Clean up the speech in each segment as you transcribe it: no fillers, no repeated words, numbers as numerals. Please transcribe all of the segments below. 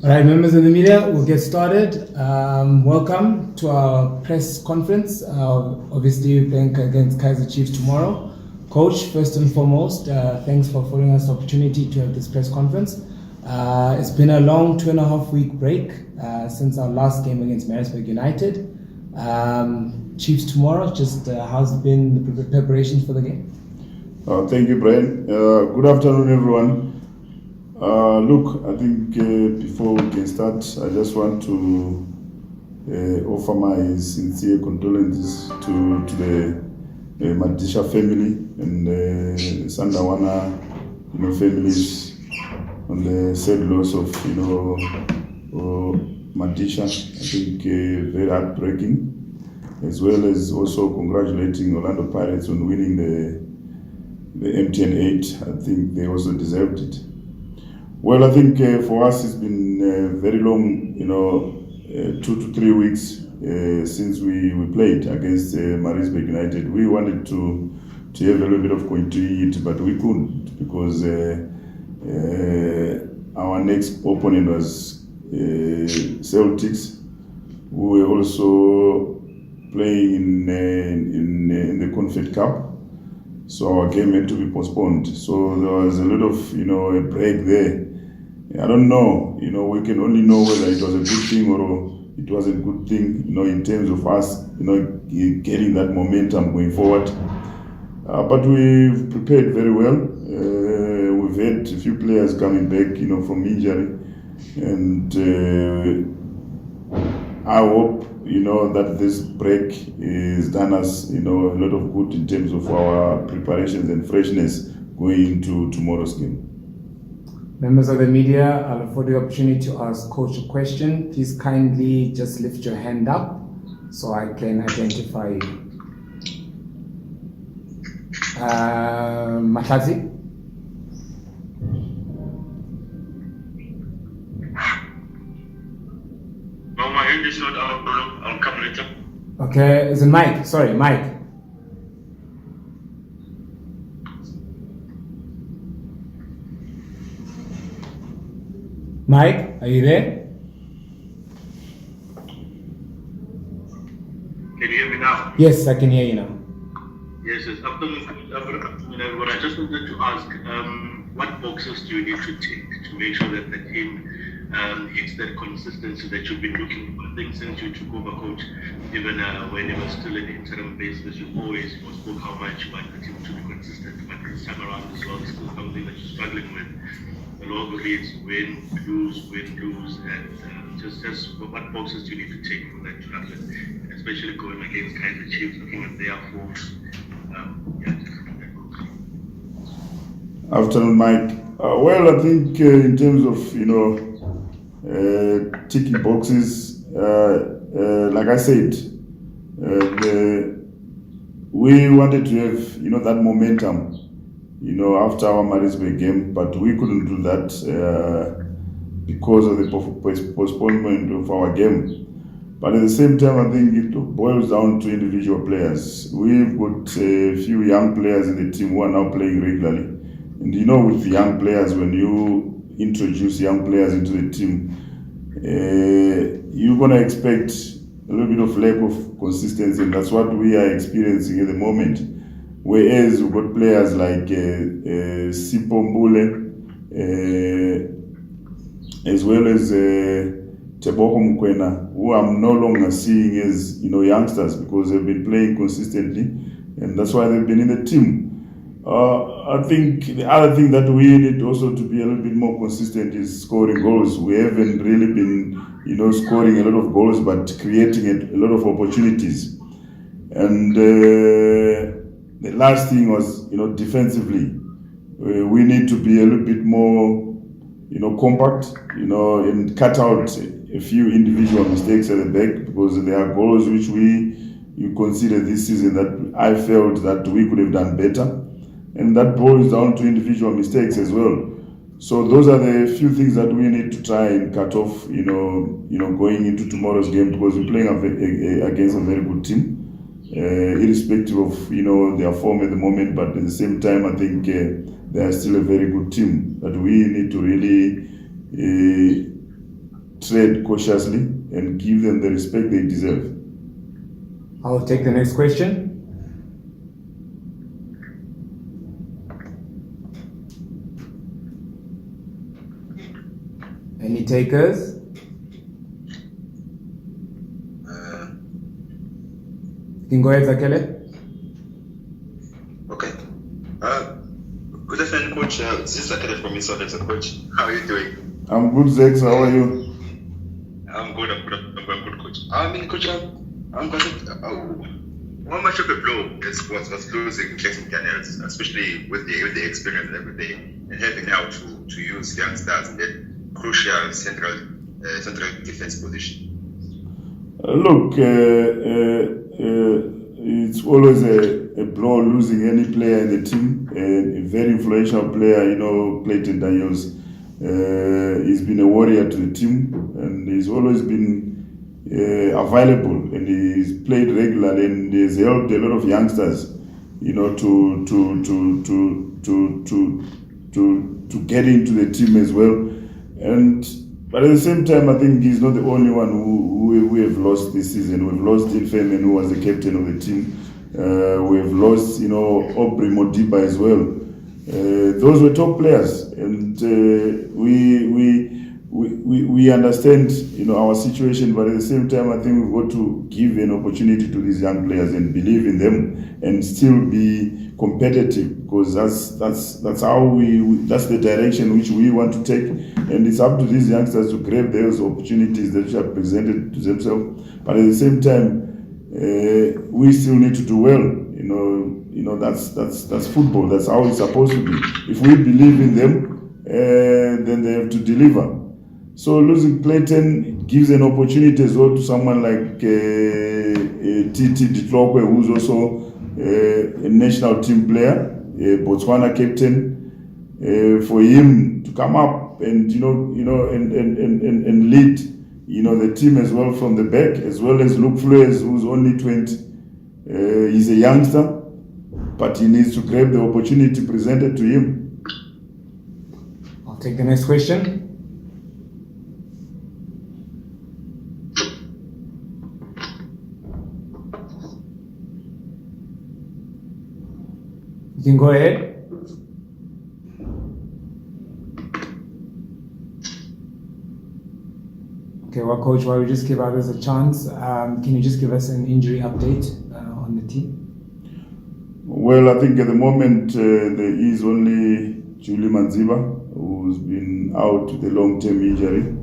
All right, members of the media, we'll get started. Welcome to our press conference. Obviously, we're playing against Kaizer Chiefs tomorrow. Coach, first and foremost, thanks for affording us the opportunity to have this press conference. It's been a long 2.5-week break since our last game against Moripe United. Chiefs tomorrow, just how's it been, the preparations for the game? Thank you, Brian. Good afternoon, everyone. Look, I think before we can start, I just want to offer my sincere condolences to the Madisha family and Sandawana, families on the sad loss of Madisha. I think very heartbreaking, as well as also congratulating Orlando Pirates on winning the MTN8. I think they also deserved it. Well, I think for us it's been very long, 2 to 3 weeks since we played against Moripe United. We wanted to have a little bit of continuity, but we couldn't because our next opponent was Celtics, who were also playing in the Confed Cup. So our game had to be postponed. So there was a lot of, a break there. I don't know, we can only know whether it was a good thing or it was a good thing, in terms of us, getting that momentum going forward. But we've prepared very well. We've had a few players coming back, from injury. And I hope, that this break has done us, a lot of good in terms of our preparations and freshness going into tomorrow's game. Members of the media, I'll afford the opportunity to ask Coach a question. Please kindly just lift your hand up so I can identify you. Mahlatsi? No, my hand is not out, bro. I'll come later. Okay, is it Mike? Sorry, Mike. Mike, are you there? Can you hear me now? Yes, I can hear you now. Yes, afternoon, everyone. I just wanted to ask, what boxes do you need to tick to make sure that the team hits that consistency that you've been looking for? I think since you took over, Coach, even when it was still an interim basis, you always spoke how much you want the team to be consistent. But this time around as well, it's still something that you're struggling with. The log reads win, lose, and just what boxes do you need to take for that to happen, especially going against Kaizer Chiefs, looking at their forms. Afternoon, Mike. Well, I think in terms of ticking boxes, like I said, we wanted to have that momentum. After our Moripe game, but we couldn't do that because of the postponement of our game. But at the same time, I think it boils down to individual players. We've got a few young players in the team who are now playing regularly. And with the young players, when you introduce young players into the team, you're going to expect a little bit of lack of consistency, and that's what we are experiencing at the moment. Whereas we've got players like Sipo Mbule, as well as Teboho Mkwena, who I'm no longer seeing as youngsters because they've been playing consistently, and that's why they've been in the team. I think the other thing that we need also to be a little bit more consistent is scoring goals. We haven't really been, scoring a lot of goals, but creating a lot of opportunities. And the last thing was, defensively, we need to be a little bit more, compact, and cut out a few individual mistakes at the back, because there are goals which you consider this season that I felt that we could have done better, and that boils down to individual mistakes as well. So those are the few things that we need to try and cut off, going into tomorrow's game, because we're playing against a very good team. Irrespective of their form at the moment, but at the same time, I think they are still a very good team that we need to really tread cautiously and give them the respect they deserve. I'll take the next question. Any takers? You can go ahead, Zakele. Okay. Good afternoon, Coach. This is Zakele from South Africa, Coach. How are you doing? I'm good, Zex. How are you? I'm good, Coach. Coach, I'm content. How much of a blow was losing Jackson Daniels, especially with the experience and everything, and having now to use youngsters in that crucial central defense position? Look, it's always a blow losing any player in the team. A very influential player, Clayton Daniels. He's been a warrior to the team, and he's always been available, and he's played regularly, and he's helped a lot of youngsters, to get into the team as well. But at the same time, I think he's not the only one who we have lost this season. We've lost Dean Feynman, who was the captain of the team. We've lost, Aubrey Modiba as well. Those were top players, and we understand, our situation. But at the same time, I think we've got to give an opportunity to these young players and believe in them, and still be competitive, because that's how that's the direction which we want to take, and it's up to these youngsters to grab those opportunities that are presented to themselves. But at the same time, we still need to do well. That's football. That's how it's supposed to be. If we believe in them, then they have to deliver. So losing Clayton gives an opportunity as well to someone like Titi Ditlokwe, who's also a national team player, a Botswana captain, for him to come up and and lead the team as well from the back, as well as Luke Flores, who's only 20. He's a youngster, but he needs to grab the opportunity presented to him. I'll take the next question. You can go ahead. Okay, well, Coach, while we just give others a chance, can you just give us an injury update on the team? Well, I think at the moment there is only Julie Manziba, who's been out with a long-term injury.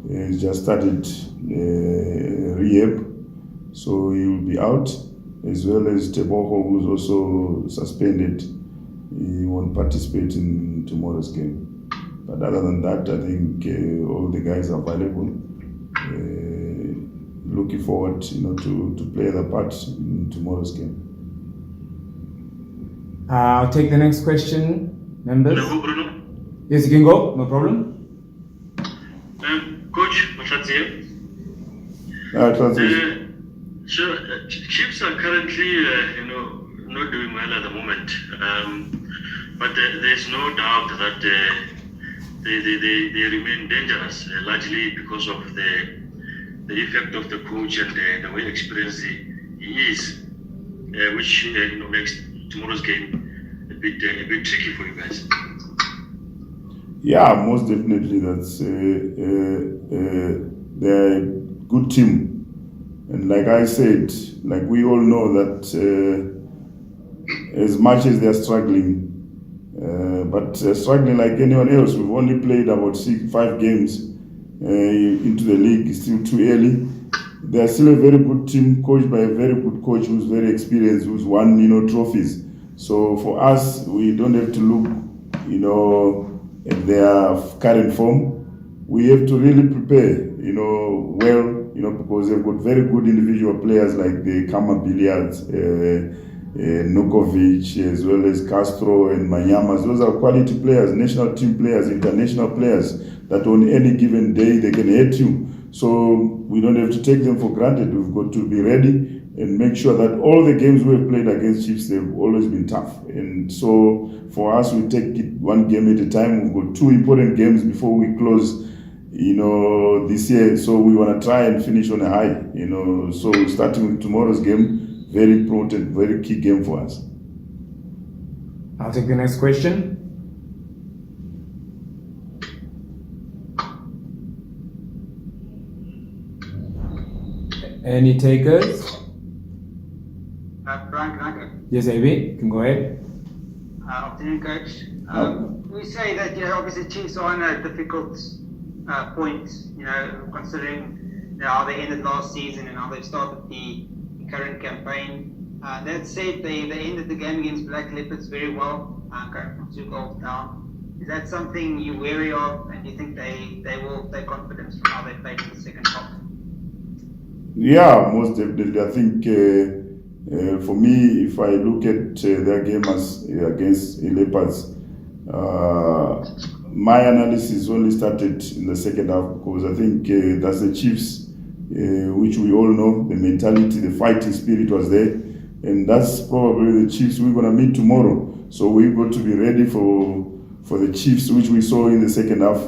He's just started rehab, so he will be out, as well as Teboho, who's also suspended. He won't participate in tomorrow's game. But other than that, I think all the guys are available. Looking forward, to play their part in tomorrow's game. I'll take the next question, members. Bruno? Yes, you can go. No problem. Coach, Mashatzi. Chiefs are currently, not doing well at the moment. But there's no doubt that they remain dangerous, largely because of the effect of the coach and the way experienced he is, which makes tomorrow's game a bit tricky for you guys. Yeah, most definitely. That's they're a good team. And like I said, like we all know that as much as they're struggling, but struggling like anyone else, we've only played about 5 games into the league. It's still too early. They're still a very good team, coached by a very good coach who's very experienced, who's won, trophies. So for us, we don't have to look, at their current form. We have to really prepare, well, because they've got very good individual players like the Kama Billiards, Nukovic, as well as Castro and Manyamas. Those are quality players, national team players, international players, that on any given day they can hit you. So we don't have to take them for granted. We've got to be ready and make sure that all the games we've played against Chiefs, they've always been tough. And so for us, we take it one game at a time. We've got 2 important games before we close this year. So we want to try and finish on a high, So starting with tomorrow's game, very important, very key game for us. I'll take the next question. Any takers? Brian, can I go? Yes, AB, you can go ahead. Afternoon, Coach. We say that, obviously Chiefs are on a difficult point, considering how they ended last season and how they've started the current campaign. That said, they ended the game against Black Leopards very well, going from 2 goals down. Is that something you're wary of, and do you think they will take confidence from how they played in the second half? Yeah, most definitely. I think for me, if I look at their game against Leopards, my analysis only started in the second half because I think that's the Chiefs, which we all know, the mentality, the fighting spirit was there, and that's probably the Chiefs we're going to meet tomorrow. So we've got to be ready for the Chiefs, which we saw in the second half,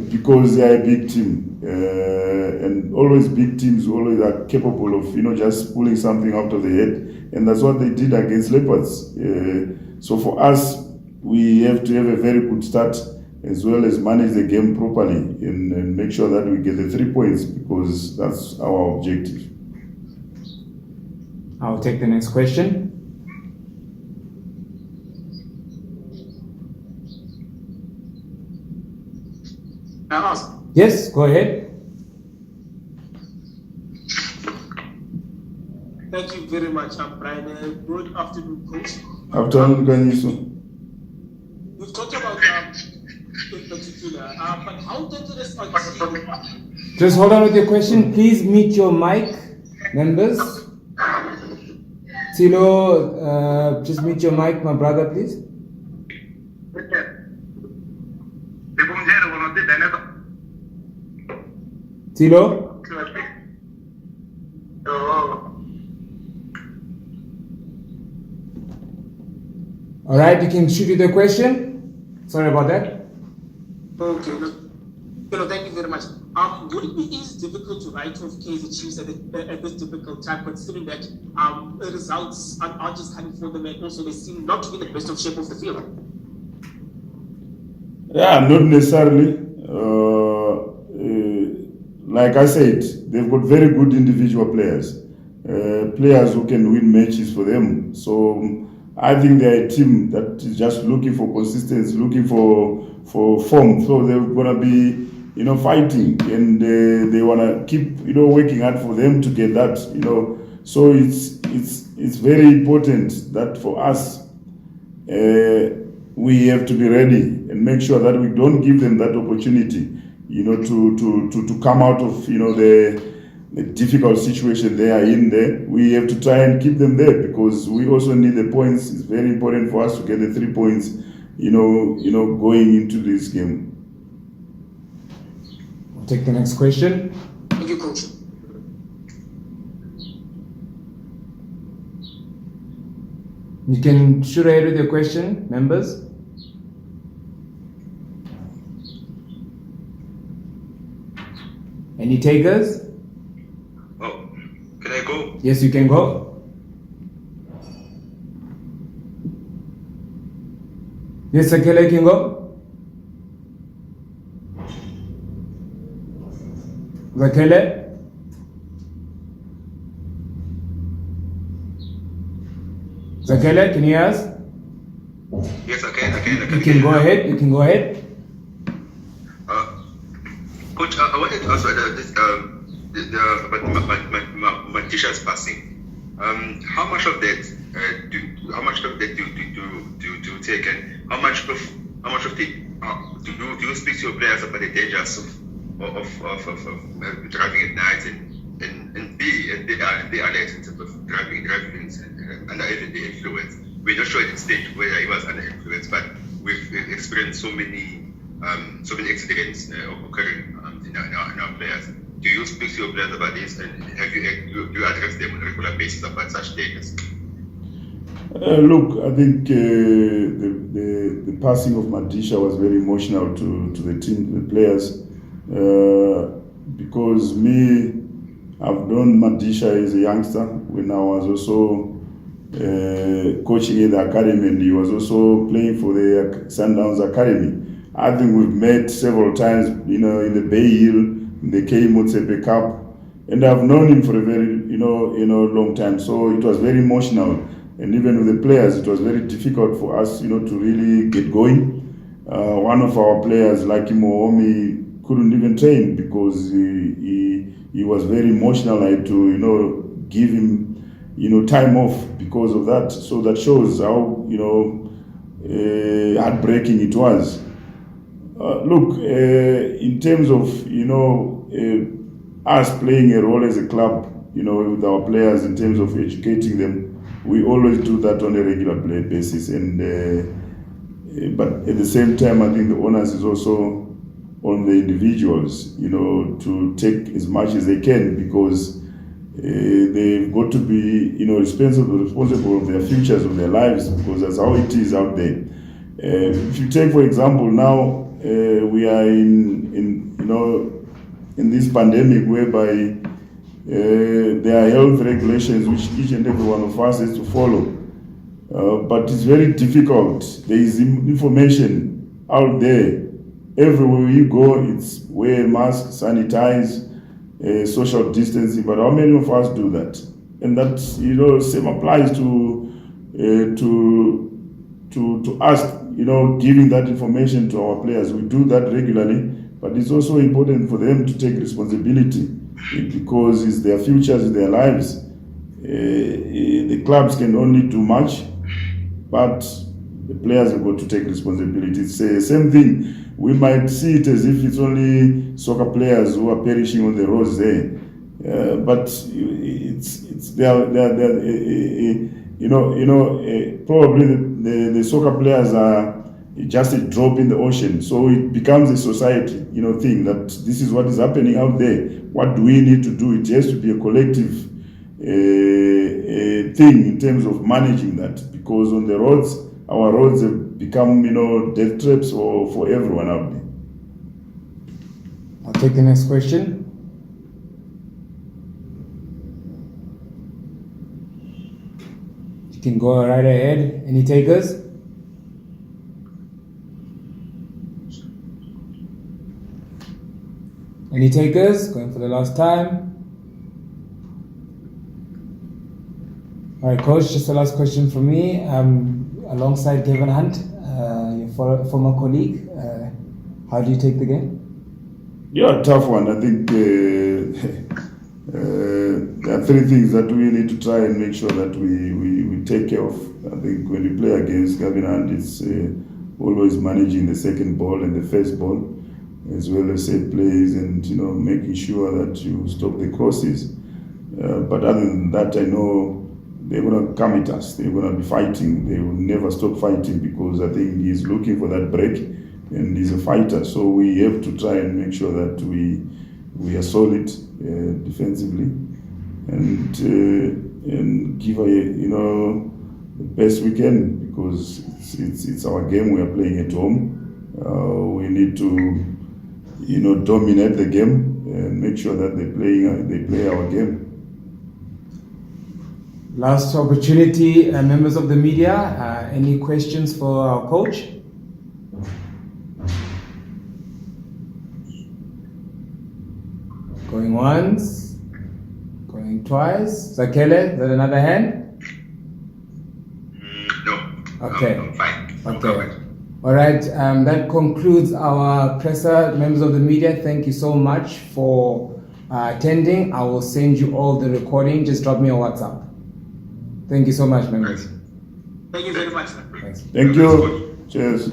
because they are a big team. And always big teams always are capable of just pulling something out of the head, and that's what they did against Leopards. So for us, we have to have a very good start as well as manage the game properly and make sure that we get the 3 points, because that's our objective. I'll take the next question. Yes, go ahead. Thank you very much, Brian. Good afternoon, Coach. Afternoon, Ganiso. We've talked about in particular, but how dangerous are you? Just hold on with your question. Please mute your mic, members. Tilo, just mute your mic, my brother, please. Tilo? All right, you can shoot with the question. Sorry about that. Okay, thank you very much. Would it be difficult to write off Kaizer Chiefs at this difficult time, considering that results are just coming for them, and also they seem not to be in the best of shape of the field? Yeah, not necessarily. Like I said, they've got very good individual players, players who can win matches for them. So I think they're a team that is just looking for consistency, looking for form. So they're gonna be, fighting, and they wanna keep, working hard for them to get that, So it's very important that for us, we have to be ready and make sure that we don't give them that opportunity, to come out of, the difficult situation they are in there. We have to try and keep them there, because we also need the points. It's very important for us to get the 3 points, going into this game. I'll take the next question. Thank you, Coach. You can shoot ahead with your question, members. Any takers? Oh, can I go? Yes, you can go. Yes, Akela, you can go. Akela? Zakela, can you hear us? Yes, I can. You can go ahead. You can go ahead. Coach, I wanted to ask about Matisha's passing. How much of that do you take, and how much of the do you speak to your players about the dangers of driving at night and they are late in terms of driving under the influence? We're not sure at this stage whether he was under influence, but we've experienced so many accidents occurring in our players. Do you speak to your players about this, and have you address them on a regular basis about such dangers? Look, I think the passing of Matisha was very emotional to the team, the players. because I've known Madisha as a youngster when I was also coaching in the academy, and he was also playing for the Sundowns Academy. I think we've met several times, in the Bay Hill, in the K Motsepe Cup, and I've known him for a very, long time. So it was very emotional, and even with the players, it was very difficult for us, to really get going. One of our players, like Moomi, couldn't even train because he was very emotional. I had to, give him, time off because of that. So that shows how, heartbreaking it was. Look, in terms of, us playing a role as a club, with our players in terms of educating them, we always do that on a regular basis. And but at the same time, I think the onus is also on the individuals, to take as much as they can, because they've got to be, responsible of their futures, of their lives, because that's how it is out there. If you take, for example, now we are in this pandemic whereby there are health regulations which each and every one of us has to follow. But it's very difficult. There is information out there. Everywhere you go, it's wear a mask, sanitize, social distancing. But how many of us do that? And that, same applies to us, giving that information to our players. We do that regularly, but it's also important for them to take responsibility, because it's their futures, it's their lives. The clubs can only do much, but the players have got to take responsibility. It's the same thing. We might see it as if it's only soccer players who are perishing on the roads there, but it's probably the soccer players are just a drop in the ocean. So it becomes a society, thing, that this is what is happening out there. What do we need to do? It has to be a collective thing in terms of managing that, because on the roads, our roads have become, death traps for everyone out there. I'll take the next question. You can go right ahead. Any takers? Any takers? Going for the last time. All right, Coach, just the last question from me. Alongside Kevin Hunt, your former colleague, how do you take the game? Yeah, tough one. I think there are three things that we need to try and make sure that we take care of. I think when you play against Kevin Hunt, it's always managing the second ball and the first ball, as well as set plays, and making sure that you stop the crosses. But other than that, I know they're going to come at us. They're going to be fighting. They will never stop fighting, because I think he's looking for that break, and he's a fighter. So we have to try and make sure that we are solid defensively, and give the best we can, because it's our game. We are playing at home. We need to dominate the game and make sure that they play our game. Last opportunity, members of the media, any questions for our coach? Going once, going twice. Zakele, is that another hand? No. Okay. I'm fine. Okay. All right. That concludes our presser. Members of the media, thank you so much for attending. I will send you all the recording. Just drop me a WhatsApp. Thank you so much, members. Thank you very much. Thanks. Thank you. Cheers.